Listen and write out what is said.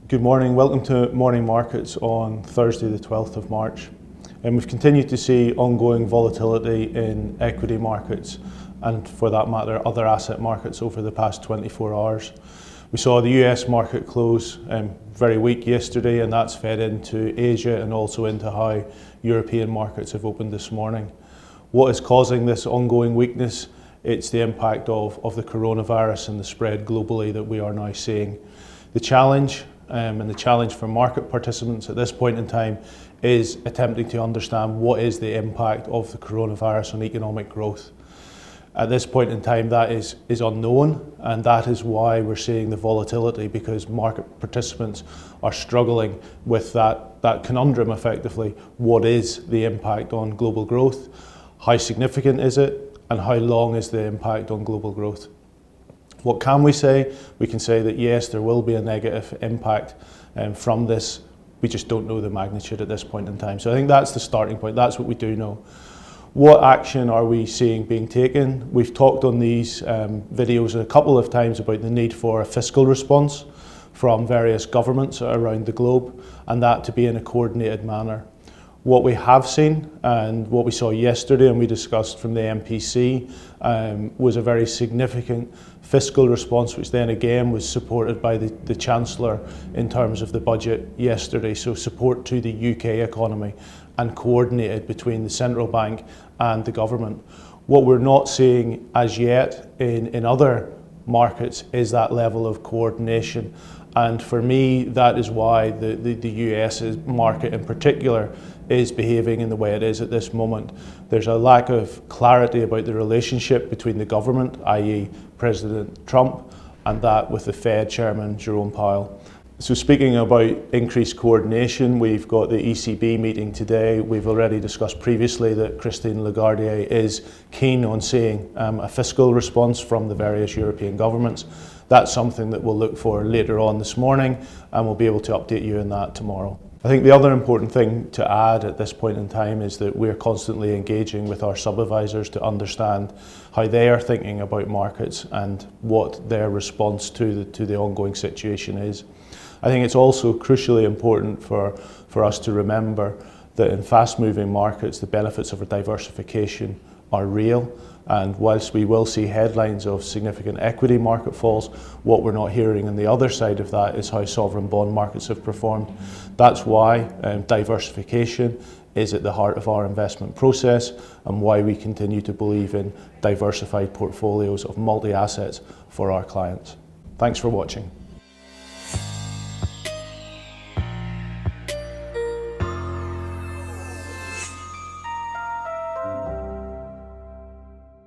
Good morning, welcome to Morning Markets on Thursday the 12th of March. And we've continued to see ongoing volatility in equity markets and, for that matter, other asset markets over the past 24 hours. We saw the US market close very weak yesterday, and that's fed into Asia and also into how European markets have opened this morning. What is causing this ongoing weakness? It's the impact of the coronavirus and the spread globally that we are now seeing. The challenge and the challenge for market participants at this point in time is attempting to understand what is the impact of the coronavirus on economic growth. At this point in time, that is unknown, and that is why we're seeing the volatility, because market participants are struggling with that conundrum effectively. What is the impact on global growth? How significant is it? And how long is the impact on global growth? What can we say? We can say that yes, there will be a negative impact from this. We just don't know the magnitude at this point in time. So I think that's the starting point. That's what we do know. What action are we seeing being taken? We've talked on these videos a couple of times about the need for a fiscal response from various governments around the globe, and that to be in a coordinated manner. What we have seen and what we saw yesterday and we discussed from the MPC was a very significant fiscal response, which then again was supported by the Chancellor in terms of the budget yesterday. So support to the UK economy and coordinated between the central bank and the government. What we're not seeing as yet in other markets is that level of coordination. And for me, that is why the US market in particular is behaving in the way it is at this moment. There's a lack of clarity about the relationship between the government, i.e. President Trump, and that with the Fed Chairman Jerome Powell. So speaking about increased coordination, we've got the ECB meeting today. We've already discussed previously that Christine Lagarde is keen on seeing a fiscal response from the various European governments. That's something that we'll look for later on this morning, and we'll be able to update you on that tomorrow. I think the other important thing to add at this point in time is that we're constantly engaging with our sub-advisors to understand how they are thinking about markets and what their response to the ongoing situation is. I think it's also crucially important for us to remember that in fast-moving markets, the benefits of a diversification are real. And whilst we will see headlines of significant equity market falls, what we're not hearing on the other side of that is how sovereign bond markets have performed. That's why diversification is at the heart of our investment process and why we continue to believe in diversified portfolios of multi-assets for our clients. Thanks for watching.